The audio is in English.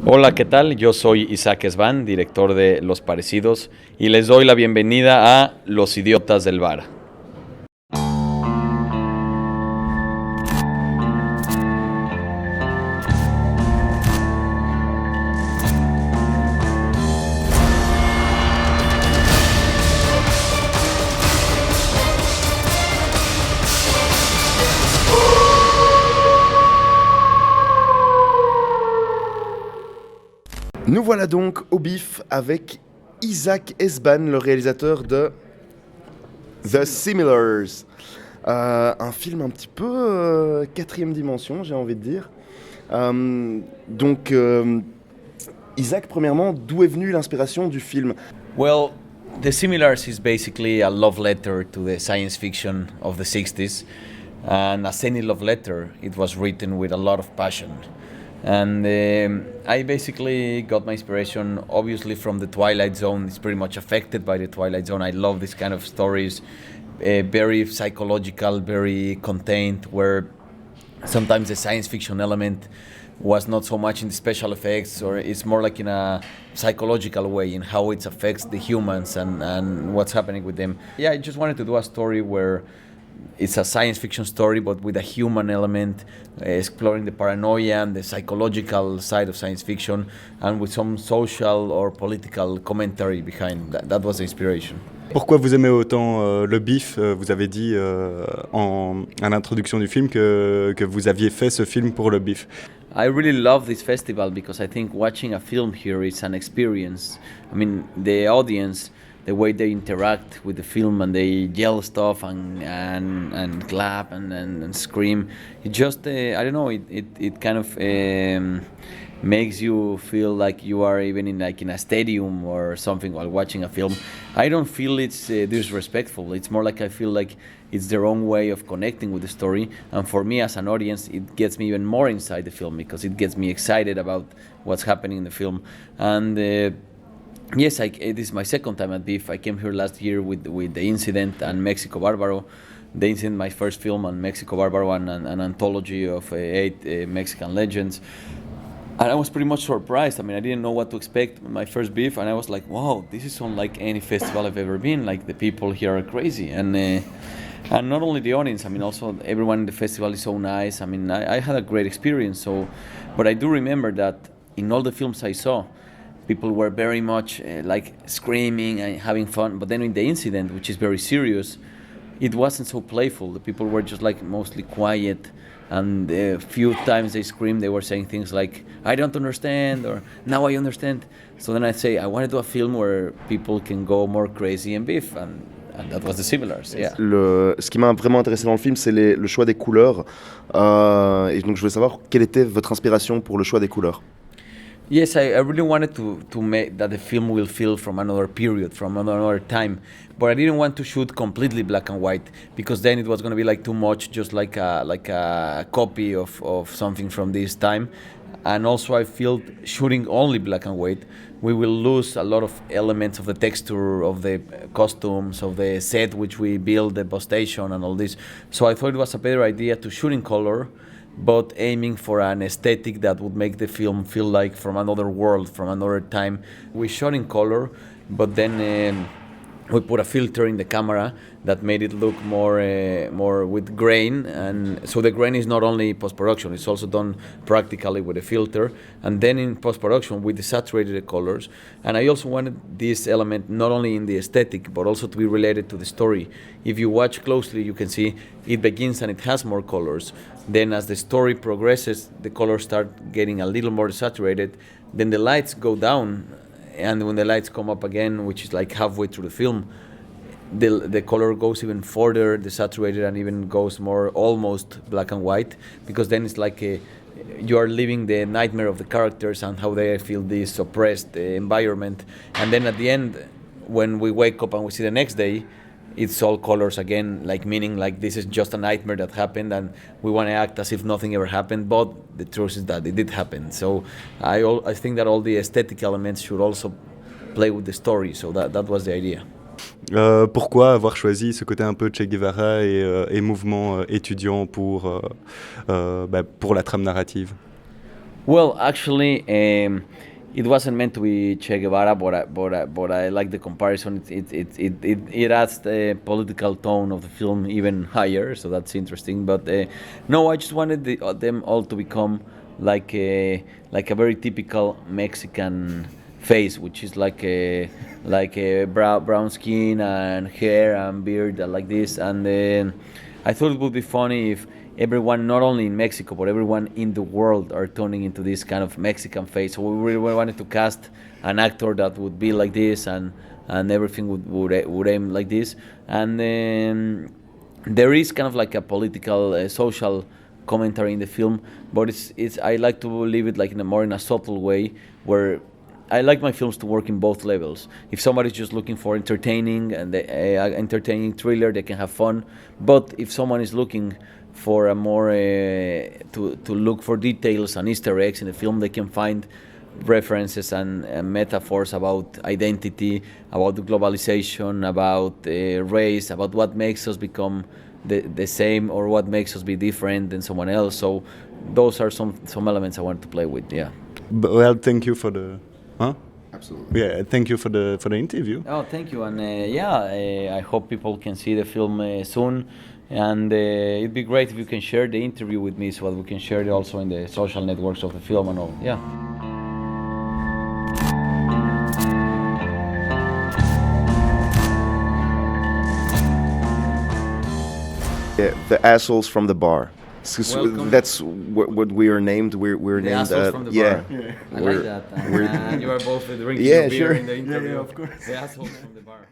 Hola, ¿qué tal? Yo soy Isaac Ezban, director de Los Parecidos, y les doy la bienvenida a Los Idiotas del Bar. Nous voilà donc au BIFFF avec Isaac Ezban, le réalisateur de The Similars. Un film un petit peu quatrième dimension, j'ai envie de dire. Isaac, premièrement, d'où est venue l'inspiration du film? Well, The Similars is basically a love letter to the science fiction of the 60s. And as any love letter, it was written with a lot of passion. And I basically got my inspiration, obviously, from the Twilight Zone. It's pretty much affected by the Twilight Zone. I love this kind of stories, very psychological, very contained, where sometimes the science fiction element was not so much in the special effects, or it's more like in a psychological way in how it affects the humans and what's happening with them. Yeah, I just wanted to do a story where it's a science fiction story, but with a human element, exploring the paranoia and the psychological side of science fiction, and with some social or political commentary behind that. That was the inspiration. Pourquoi vous aimez autant le BIFFF? Vous avez dit à l'introduction du film que vous aviez fait ce film pour le BIFFF. I really love this festival because I think watching a film here is an experience. I mean, the audience, the way they interact with the film and they yell stuff and clap and scream, it just I don't know, it kind of makes you feel like you are even in a stadium or something while watching a film. I don't feel it's disrespectful. It's more like I feel like it's their own way of connecting with the story, and for me as an audience it gets me even more inside the film because it gets me excited about what's happening in the film. And yes, this is my second time at BIFFF. I came here last year with The Incident and Mexico Barbaro. The Incident, my first film, and Mexico Barbaro, and an anthology of 8 Mexican legends. And I was pretty much surprised. I mean, I didn't know what to expect my first BIFFF, and I was like, wow, this is unlike any festival I've ever been. Like, the people here are crazy. And not only the audience, I mean, also everyone in the festival is so nice. I mean, I had a great experience. But I do remember that in all the films I saw, people were very much like screaming and having fun. But then in The Incident, which is very serious, it wasn't so playful. The people were just like mostly quiet. And a few times they screamed, they were saying things like, I don't understand, or now I understand. So then I say, I want to do a film where people can go more crazy in BIFFF. And that was The Similars, yeah. Ce qui m'a vraiment intéressé dans le film, c'est le choix des couleurs. Et donc je voulais savoir quelle était votre inspiration pour le choix des couleurs. Yes, I really wanted to make that the film will feel from another period, from another time. But I didn't want to shoot completely black and white because then it was going to be like too much, just like a copy of something from this time. And also I feel shooting only black and white, we will lose a lot of elements of the texture, of the costumes, of the set which we build, the bus station and all this. So I thought it was a better idea to shoot in color, but aiming for an aesthetic that would make the film feel like from another world, from another time. We shot in color, but then we put a filter in the camera that made it look more with grain, and so the grain is not only post-production, it's also done practically with a filter. And then in post-production we desaturated the colors, and I also wanted this element not only in the aesthetic but also to be related to the story. If you watch closely, you can see it begins and it has more colors. Then as the story progresses, the colors start getting a little more desaturated. Then the lights go down, and when the lights come up again, which is like halfway through the film, the color goes even further desaturated and even goes more almost black and white, because then it's like you are living the nightmare of the characters and how they feel this oppressed environment. And then at the end, when we wake up and we see the next day, it's all colors again, like meaning like this is just a nightmare that happened and we want to act as if nothing ever happened, but the truth is that it did happen. So I think that all the aesthetic elements should also play with the story, so that was the idea. Pourquoi avoir choisi ce côté un peu Che Guevara et mouvement étudiant pour la trame narrative? Well, actually, it wasn't meant to be Che Guevara, but I like the comparison. It adds the political tone of the film even higher, so that's interesting. But no, I just wanted them all to become like a very typical Mexican face, which is like a brown skin and hair and beard like this. And then I thought it would be funny if everyone, not only in Mexico but everyone in the world, are turning into this kind of Mexican face. So we really wanted to cast an actor that would be like this, and everything would aim like this. And then there is kind of like a political, social commentary in the film, but it's I like to leave it like in a subtle way, where I like my films to work in both levels. If somebody's just looking for entertaining and entertaining thriller, they can have fun. But if someone is looking for a more to look for details and Easter eggs in the film, they can find references and metaphors about identity, about globalization, about race, about what makes us become the same, or what makes us be different than someone else. So those are some elements I want to play with. Yeah. Well, thank you for the. Huh? Absolutely. Yeah, thank you for the interview. Oh, thank you, and I hope people can see the film soon, and it'd be great if you can share the interview with me, so that we can share it also in the social networks of the film and all. Yeah. Yeah, the assholes from the bar. Welcome. That's what we are named. We're The named. assholes from the yeah. bar. I We're- like that. And you are both drinking Yeah, your beer sure. in the interview. of course. The assholes from the bar.